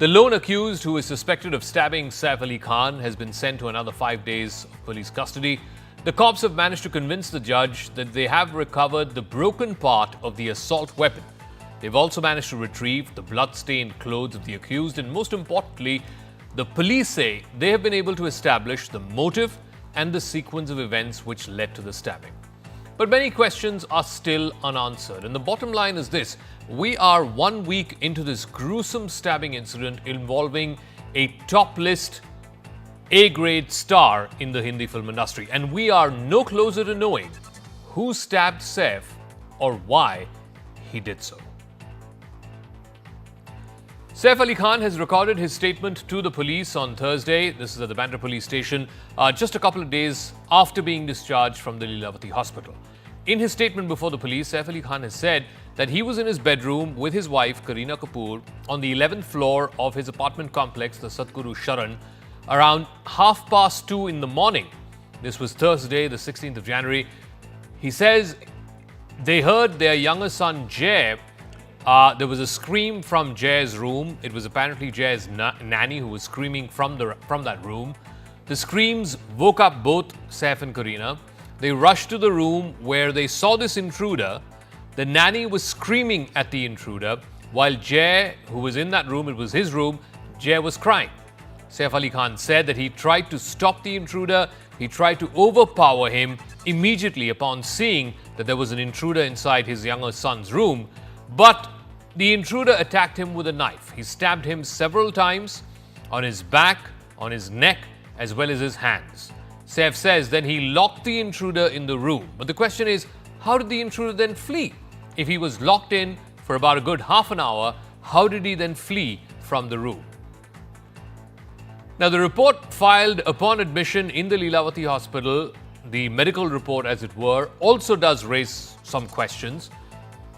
The lone accused, who is suspected of stabbing Saif Ali Khan, has been sent to another 5 days of police custody. The cops have managed to convince the judge that they have recovered the broken part of the assault weapon. They've also managed to retrieve the blood-stained clothes of the accused, and most importantly, the police say they have been able to establish the motive and the sequence of events which led to the stabbing. But many questions are still unanswered, and the bottom line is this: we are 1 week into this gruesome stabbing incident involving a top-list A-grade star in the Hindi film industry, and we are no closer to knowing who stabbed Saif or why he did so. Saif Ali Khan has recorded his statement to the police on Thursday. This is at the Bandra police station, just a couple of days after being discharged from the Lilavati hospital. In his statement before the police, Saif Ali Khan has said that he was in his bedroom with his wife, Kareena Kapoor, on the 11th floor of his apartment complex, the Satguru Sharan, around 2:30 in the morning. This was Thursday, the 16th of January. He says they heard their younger son, Jay. There was a scream from Jay's room. It was apparently Jay's nanny who was screaming from that room. The screams woke up both Saif and Kareena. They rushed to the room where they saw this intruder. The nanny was screaming at the intruder, while Jay, who was in that room, it was his room, Jay was crying. Saif Ali Khan said that he tried to stop the intruder. He tried to overpower him immediately upon seeing that there was an intruder inside his younger son's room. But the intruder attacked him with a knife. He stabbed him several times on his back, on his neck, as well as his hands. Saif says then he locked the intruder in the room. But the question is, how did the intruder then flee? If he was locked in for about a good half an hour, how did he then flee from the room? Now, the report filed upon admission in the Lilavati hospital, the medical report as it were, also does raise some questions.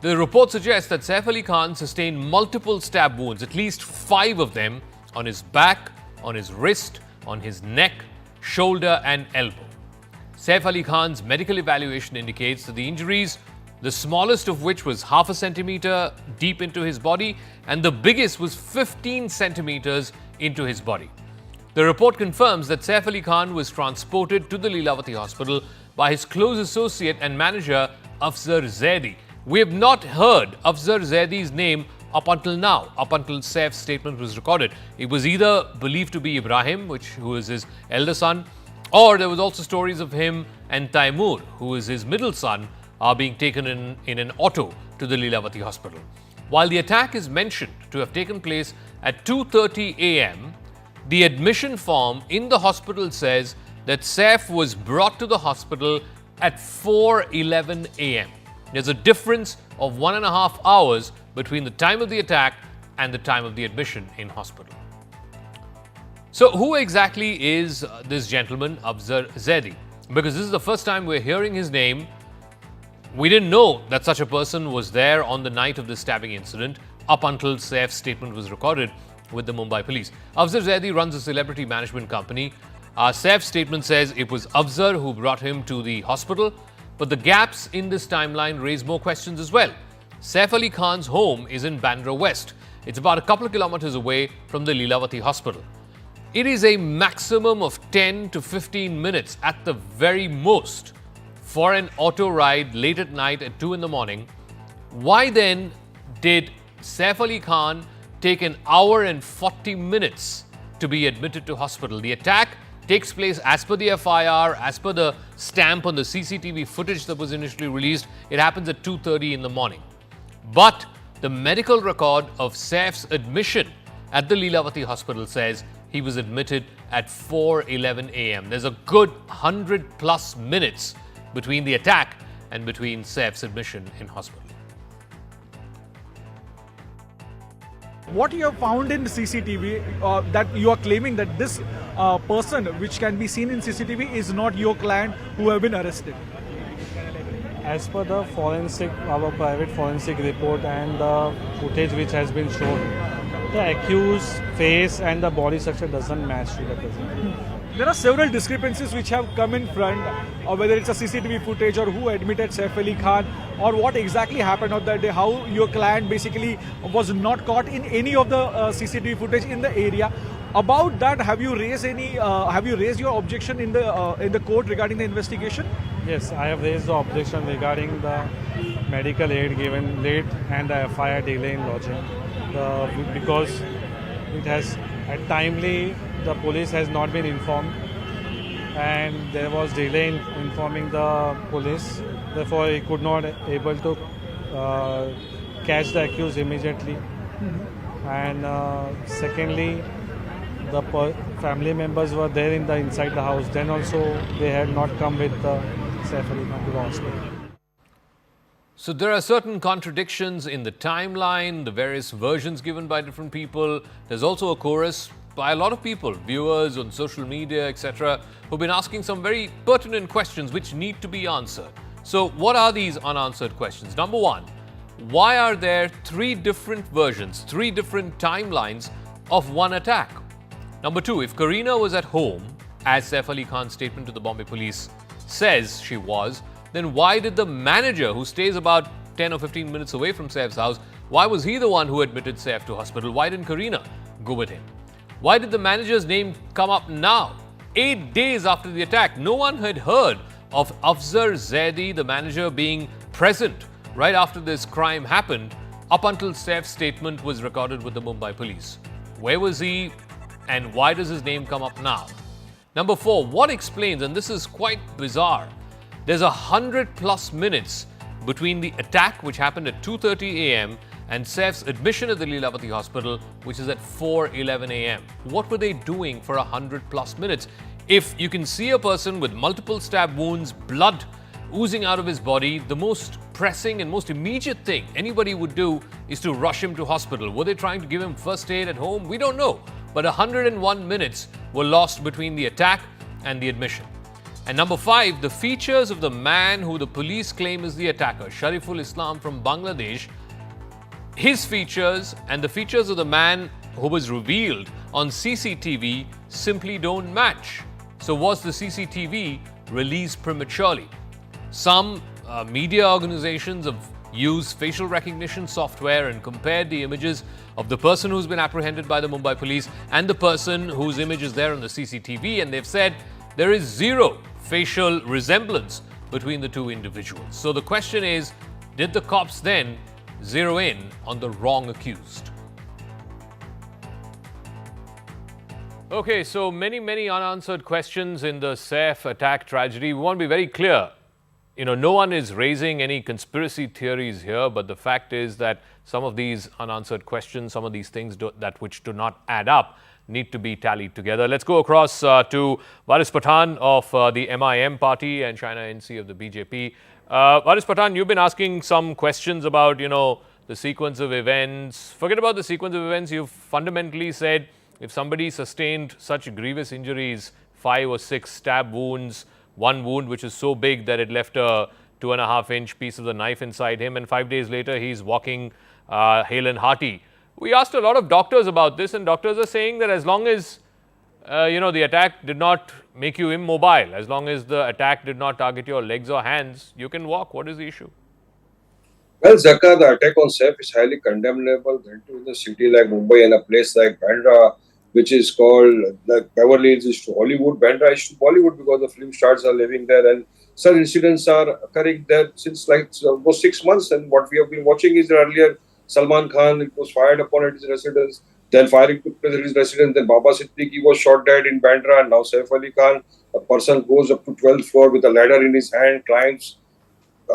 The report suggests that Saif Ali Khan sustained multiple stab wounds, at least 5 of them, on his back, on his wrist, on his neck, shoulder and elbow. Saif Ali Khan's medical evaluation indicates that the injuries, the smallest of which was half a centimeter deep into his body, and the biggest was 15 centimeters into his body. The report confirms that Saif Ali Khan was transported to the Lilavati hospital by his close associate and manager, Afzal Zaidi. We have not heard Afzal Zaidi's name up until now, up until Saif's statement was recorded. It was either believed to be Ibrahim, who is his elder son, or there was also stories of him and Taimur, who is his middle son, being taken in an auto to the Lilavati hospital. While the attack is mentioned to have taken place at 2:30 a.m., the admission form in the hospital says that Saif was brought to the hospital at 4:11 a.m. There's a difference of 1.5 hours between the time of the attack and the time of the admission in hospital. So who exactly is this gentleman, Afzal Zaidi? Because this is the first time we're hearing his name. We didn't know that such a person was there on the night of the stabbing incident up until Saif's statement was recorded with the Mumbai police. Afzal Zaidi runs a celebrity management company. Saif's statement says it was Afzal who brought him to the hospital. But the gaps in this timeline raise more questions as well. Saif Ali Khan's home is in Bandra West. It's about a couple of kilometers away from the Lilavati hospital. It is a maximum of 10 to 15 minutes at the very most for an auto ride late at night at 2 in the morning. Why then did Saif Ali Khan take an hour and 40 minutes to be admitted to hospital? The attack takes place as per the FIR, as per the stamp on the CCTV footage that was initially released. It happens at 2:30 in the morning. But the medical record of Saif's admission at the Lilavati hospital says he was admitted at 4:11 a.m. There's a good 100+ minutes between the attack and between Saif's admission in hospital. What you have found in CCTV that you are claiming that this person which can be seen in CCTV is not your client who have been arrested? As per the our private forensic report and the footage which has been shown, The accused face and the body structure doesn't match to the person. There are several discrepancies which have come in front, whether it's a CCTV footage or who admitted Saif Ali Khan or what exactly happened on that day, how your client basically was not caught in any of the CCTV footage in the area. About that, have you raised your objection in the court regarding the investigation? Yes, I have raised the objection regarding the medical aid given late and the FIR delay in lodging. Because it has timely, the police has not been informed and there was delay in informing the police. Therefore, he could not able to catch the accused immediately. And secondly, the family members were there inside the house. Then also they had not come with Saif Ali Khan to the hospital. So there are certain contradictions in the timeline, the various versions given by different people. There's also a chorus by a lot of people, viewers on social media, etc., who've been asking some very pertinent questions which need to be answered. So what are these unanswered questions? Number one, why are there three different versions, three different timelines of one attack? Number two, if Kareena was at home, as Saif Ali Khan's statement to the Bombay police says she was, then why did the manager, who stays about 10 or 15 minutes away from Saif's house, why was he the one who admitted Saif to hospital? Why didn't Kareena go with him? Why did the manager's name come up now, 8 days after the attack? No one had heard of Afzal Zaidi, the manager, being present right after this crime happened, up until Saif's statement was recorded with the Mumbai police. Where was he and why does his name come up now? Number four, what explains, and this is quite bizarre, there's 100+ minutes between the attack, which happened at 2:30 a.m., and Saif's admission at the Lilavati hospital, which is at 4:11 a.m. What were they doing for 100+ minutes? If you can see a person with multiple stab wounds, blood oozing out of his body, the most pressing and most immediate thing anybody would do is to rush him to hospital. Were they trying to give him first aid at home? We don't know. But 101 minutes were lost between the attack and the admission. And number five, the features of the man who the police claim is the attacker, Shariful Islam from Bangladesh, his features and the features of the man who was revealed on CCTV simply don't match. So was the CCTV released prematurely? Some media organizations have used facial recognition software and compared the images of the person who's been apprehended by the Mumbai police and the person whose image is there on the CCTV, and they've said there is zero facial resemblance between the two individuals. So the question is, did the cops then zero in on the wrong accused? Okay, so many unanswered questions in the Saif attack tragedy. We want to be very clear. No one is raising any conspiracy theories here, but the fact is that some of these unanswered questions, some of these things which do not add up, need to be tallied together. Let's go across to Waris Pathan of the MIM party and China NC of the BJP. Waris Pathan, you've been asking some questions about, the sequence of events. Forget about the sequence of events. You've fundamentally said if somebody sustained such grievous injuries, 5 or 6 stab wounds, one wound which is so big that it left a 2.5-inch piece of the knife inside him, and 5 days later he's walking hale and hearty. We asked a lot of doctors about this, and doctors are saying that as long as the attack did not make you immobile, as long as the attack did not target your legs or hands, you can walk. What is the issue? Well, Zakka, the attack on Saif is highly condemnable. Then to a city like Mumbai and a place like Bandra, which is called, like Beverly Hills is to Hollywood, Bandra is to Bollywood because the film stars are living there, and such incidents are occurring there since almost 6 months. And what we have been watching is that earlier Salman Khan, it was fired upon at his residence, then firing took place at his residence, then Baba Siddiqui was shot dead in Bandra, and now Saif Ali Khan, a person goes up to 12th floor with a ladder in his hand, climbs,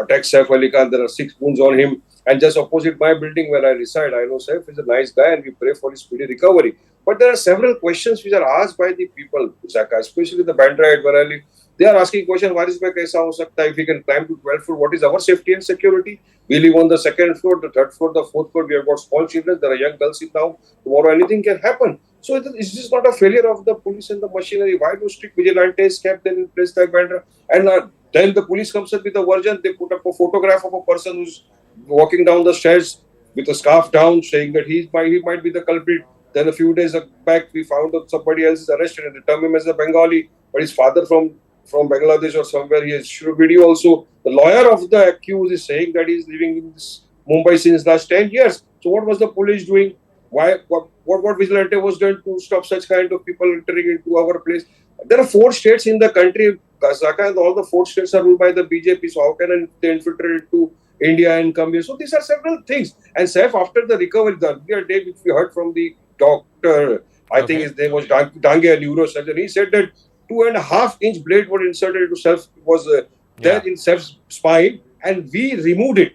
attacks Saif Ali Khan. There are 6 wounds on him. And just opposite my building where I reside, I know Saif is a nice guy and we pray for his speedy recovery. But there are several questions which are asked by the people, Zakka, especially the Bandra where I live. They are asking questions, Waris bhai, kaisa ho sakta hai? If we can climb to 12th floor, what is our safety and security? We live on the 2nd floor, the 3rd floor, the 4th floor. We have got small children. There are young girls in town. Tomorrow anything can happen. So is this not a failure of the police and the machinery? Why do strict vigilantes kept them in place like Bandra? And then the police comes up with a version. They put up a photograph of a person who's walking down the stairs with a scarf down, saying that he might be the culprit. Then a few days back, we found out somebody else is arrested and they term him as a Bengali, but his father from Bangladesh or somewhere. He has issued a video also. The lawyer of the accused is saying that he is living in this Mumbai since last 10 years. So what was the police doing? What vigilante was done to stop such kind of people entering into our place? There are 4 states in the country. Zakka and all the 4 states are ruled by the BJP. So how can they infiltrate into India and come here? So these are several things. And Saif, after the recovery, the earlier day which we heard from the doctor, I think his name was Dange, a neurosurgeon. He said that 2.5-inch blade was inserted into there in Saif's spine, and we removed it.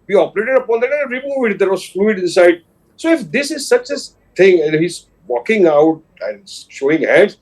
We operated upon that and removed it. There was fluid inside. So if this is such a thing and he's walking out and showing hands,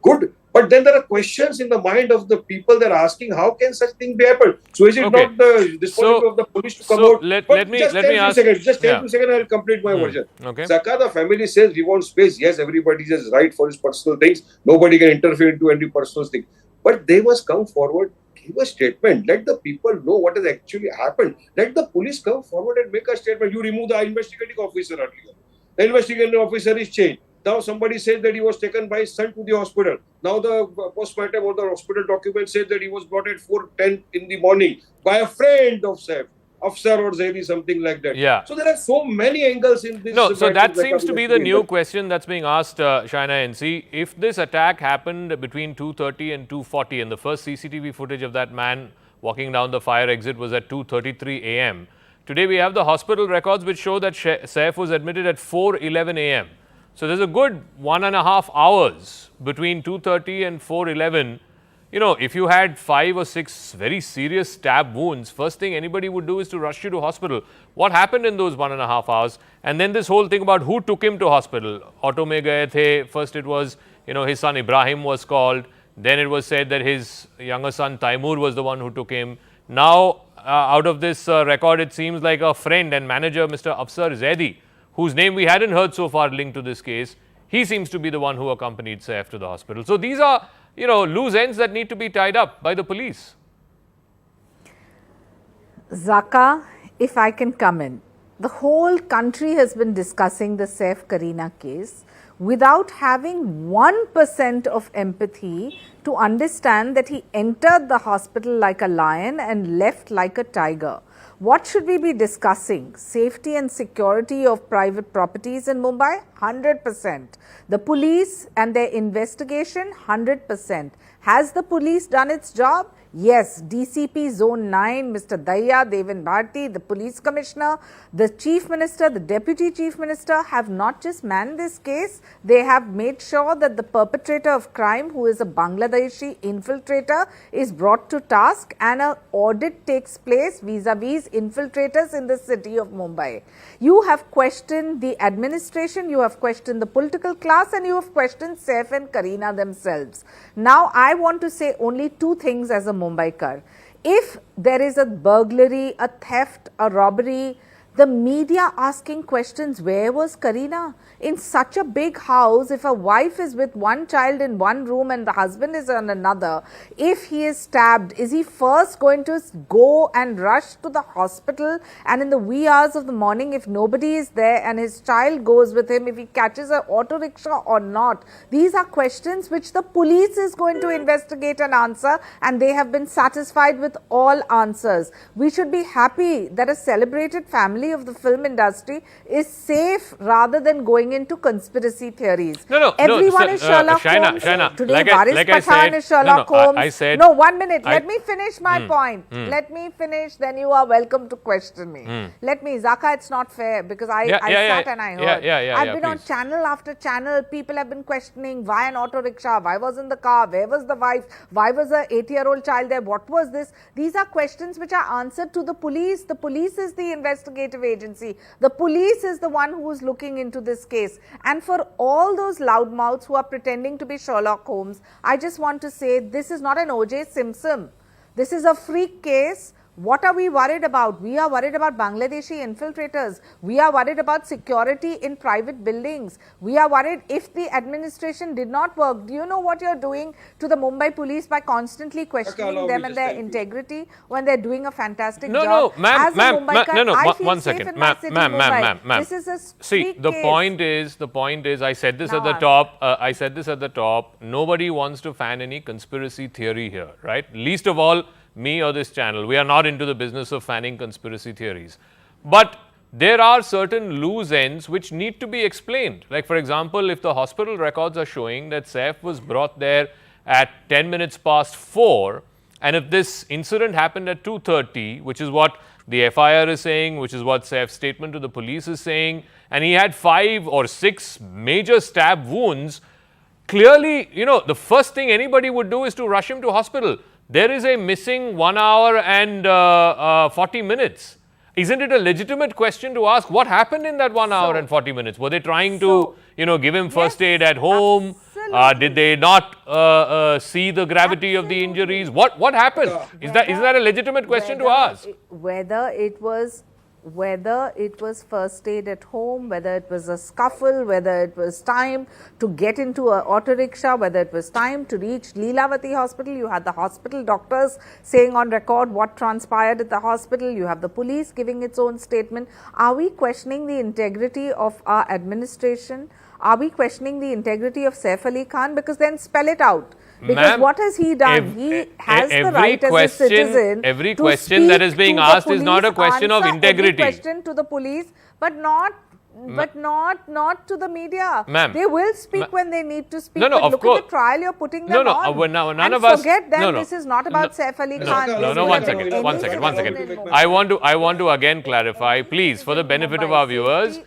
good. But then there are questions in the mind of the people. They're asking, how can such thing be happened? So is it not the responsibility of the police to come out? Let me ask. Just 10 seconds, I'll complete my version. Okay. Zakka, the family says we want space. Yes, everybody has right for his personal things. Nobody can interfere into any personal thing. But they must come forward, give a statement. Let the people know what has actually happened. Let the police come forward and make a statement. You remove the investigating officer earlier. The investigating officer is changed. Now somebody says that he was taken by his son to the hospital. Now the postmortem or the hospital document says that he was brought at 4:10 in the morning by a friend of Saif, Afsar or Zaidi, something like that. Yeah. So there are so many angles in this. No, so that seems to be the new question that's being asked, Shaina NC. If this attack happened between 2:30 and 2:40 and the first CCTV footage of that man walking down the fire exit was at 2:33 a.m. Today we have the hospital records which show that Saif was admitted at 4:11 a.m. So there's a good 1.5 hours between 2:30 and 4:11. You know, if you had 5 or 6 very serious stab wounds, first thing anybody would do is to rush you to hospital. What happened in those 1.5 hours? And then this whole thing about who took him to hospital. Auto mein gaye the. First it was, his son Ibrahim was called. Then it was said that his younger son Taimur was the one who took him. Now, out of this record, it seems like a friend and manager, Mr. Afsar Zaidi, whose name we hadn't heard so far linked to this case, he seems to be the one who accompanied Saif to the hospital. So these are, loose ends that need to be tied up by the police. Zakka, if I can come in, the whole country has been discussing the Saif Kareena case without having 1% of empathy to understand that he entered the hospital like a lion and left like a tiger. What should we be discussing? Safety and security of private properties in Mumbai? 100%. The police and their investigation? 100%. Has the police done its job? Yes, DCP Zone 9, Mr. Daya, Devin Bharti, the police commissioner, the chief minister, the deputy chief minister have not just manned this case, they have made sure that the perpetrator of crime, who is a Bangladeshi infiltrator, is brought to task and an audit takes place vis-a-vis infiltrators in the city of Mumbai. You have questioned the administration, you have questioned the political class, and you have questioned Saif and Kareena themselves. Now, I want to say only 2 things as a Mumbaikar. If there is a burglary, a theft, a robbery, the media asking questions, where was Kareena? In such a big house, if a wife is with one child in one room and the husband is on another, if he is stabbed, is he first going to go and rush to the hospital? And in the wee hours of the morning, if nobody is there and his child goes with him, if he catches an auto rickshaw or not? These are questions which the police is going to investigate and answer, and they have been satisfied with all answers. We should be happy that a celebrated family of the film industry is safe rather than going into conspiracy theories. Everyone is Sherlock Holmes. Today, Varis Pathan is Sherlock Holmes. I said, no, 1 minute. Let me finish my point. Let me finish. Then you are welcome to question me. Let me, Zakka, it's not fair because I sat and I heard. I've been on channel after channel. People have been questioning why an auto rickshaw, why was in the car, where was the wife, why was a 8-year-old child there, what was this? These are questions which are answered to the police. The police is the investigative agency. The police is the one who is looking into this case. And for all those loudmouths who are pretending to be Sherlock Holmes, I just want to say this is not an O.J. Simpson. This is a freak case What are we worried about? We are worried about Bangladeshi infiltrators. We are worried about security in private buildings. We are worried if the administration did not work. Do you know what you're doing to the Mumbai police by constantly questioning them and their integrity when they're doing a fantastic job? No, ma'am, As a Mumbaiker, no, I feel one safe second, in my city, Mumbai. ma'am. This is a See, street the case. point is, I said this at the top, nobody wants to fan any conspiracy theory here, right? Least of all, me or this channel. We are not into the business of fanning conspiracy theories. But there are certain loose ends which need to be explained. Like, for example, if the hospital records are showing that Saif was brought there at 10 minutes past 4, and if this incident happened at 2:30, which is what the FIR is saying, which is what Saif's statement to the police is saying, and he had 5 or 6 major stab wounds, clearly, the first thing anybody would do is to rush him to hospital. There is a missing 1 hour and 40 minutes. Isn't it a legitimate question to ask what happened in that 1 hour and 40 minutes? Were they trying to, give him first aid at home? Did they not see the gravity of the injuries? What happened? Isn't that a legitimate question to ask? Whether it was first aid at home, whether it was a scuffle, whether it was time to get into an auto rickshaw, whether it was time to reach Leelavati hospital. You had the hospital doctors saying on record what transpired at the hospital. You have the police giving its own statement. Are we questioning the integrity of our administration? Are we questioning the integrity of Saif Ali Khan? Because then spell it out. Because what has he done? He has the right as a citizen. Every question that is being asked is not a question of integrity. Every question to the police, but not to the media. Ma'am, they will speak when they need to speak. No, but of look course. at the trial you're putting them on. None and of us. Forget them. This is not about Saif Ali Khan. One second. I want to again clarify, please, for the benefit of our viewers.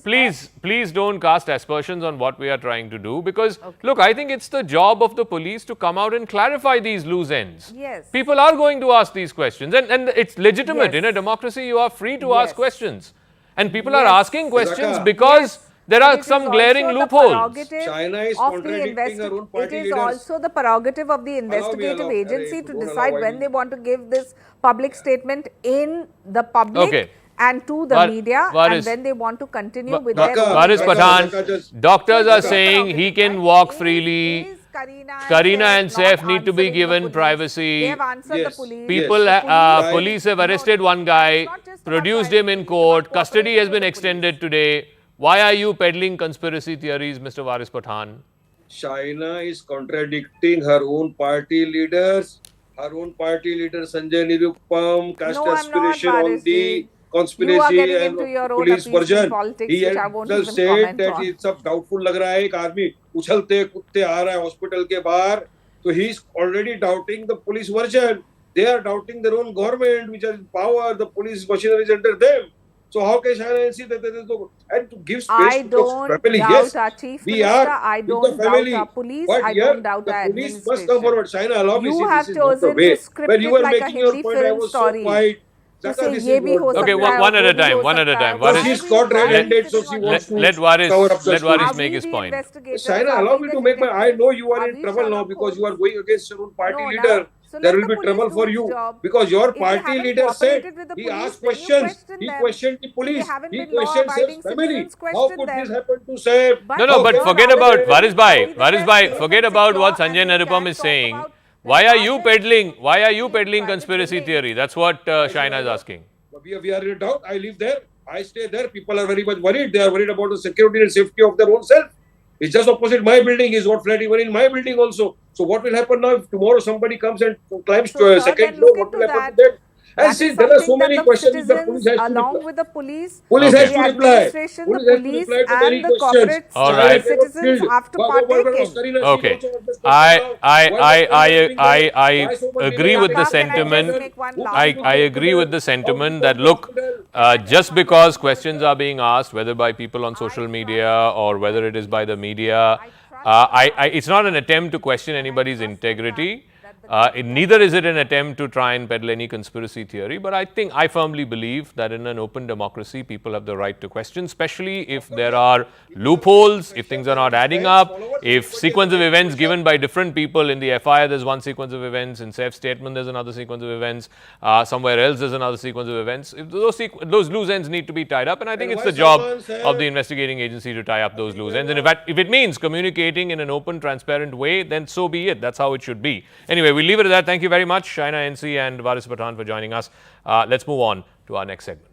Please don't cast aspersions on what we are trying to do, because look, I think it's the job of the police to come out and clarify these loose ends. Yes. People are going to ask these questions, and it's legitimate. In a democracy, you are free to ask questions. And people are asking questions because there are some glaring loopholes. China is contradicting her own party It is leaders. also the prerogative of the investigative agency to decide when they want to give this public statement in the public and to the media, and when they want to continue with their Varis Pathan, doctors are saying he can walk freely. Kareena and Saif need to be given privacy. They have answered the police. Police have arrested one guy, produced him in court. Custody has been extended today. Why are you peddling conspiracy theories, Mr. Varis Pathan? China is contradicting her own party leaders. Her own party leader Sanjay Nirupam cast aspiration on the conspiracy and police version. He had just said that it's सब doubtful लग रहा है, एक आदमी उछलते कूदते आ रहा है hospital के बाहर. So he is already doubting the police version. They are doubting their own government, which are in power. The police machinery is under them. So how can China see that and to give space to the family? Yes, we are I don't doubt our police. But I don't doubt the our police administration. must come forward. China, allow me. You See, have this is not the chosen way. to script When you it were like a making your Hindi point, I film was story. so quiet. To Zakka, say, this ye is bhi ho not the Okay, way. sakta hai, one at wo a bhi time, ho one at a sakta hai. time. Why Varis- She's are got we- why red-handed, is so this she not wants happening? Let Varis cover up the story. make his the point. investigators? China, Are allow we me the to make my. I know you are in detectives? trouble now because you are going against your own party No, leader. so There let will the be trouble police for do you its job. because your If they party haven't leader said cooperated with the he police, asked then you questions. question He them. questioned the If police. they haven't He been questioned law-abiding Saif's family. citizens, How question could this them. happen to Saif? But No, but forget about Varis Bhai. Be the Varis best Bhai, safe forget and about secure what Sanjay and we Nirupam can is talk saying. about Why are you the peddling? Why are you private peddling conspiracy buildings. theory? That's what Shaina is asking. We are in doubt. I live there. I stay there. People are very much worried. They are worried about the security and safety of their own self. It's just opposite my building. Is what flat even in my building also. So what will happen now if tomorrow somebody comes and climbs to a second floor? What will happen to them? And see, there are so many questions the police has to along reply. with the police, Police Okay. has to the reply. administration, the Police has to police reply to many and the questions. corporate All right. citizens have to partake in. Okay. I agree with the sentiment. I agree with the sentiment that look, just because questions are being asked, whether by people on social media or whether it is by the media, it's not an attempt to question anybody's integrity. Neither is it an attempt to try and peddle any conspiracy theory, but I firmly believe that in an open democracy, people have the right to question, especially if there are loopholes, if things are not adding up, if sequence of events given by different people in the FIR, there's one sequence of events, in Saif's statement, there's another sequence of events, somewhere else, there's another sequence of events. If those loose ends need to be tied up, and I think it's the job of the investigating agency to tie up those loose ends. And if it means communicating in an open, transparent way, then so be it. That's how it should be. Anyway, we'll leave it at that. Thank you very much, Shaina NC and Varis Pathan, for joining us. Let's move on to our next segment.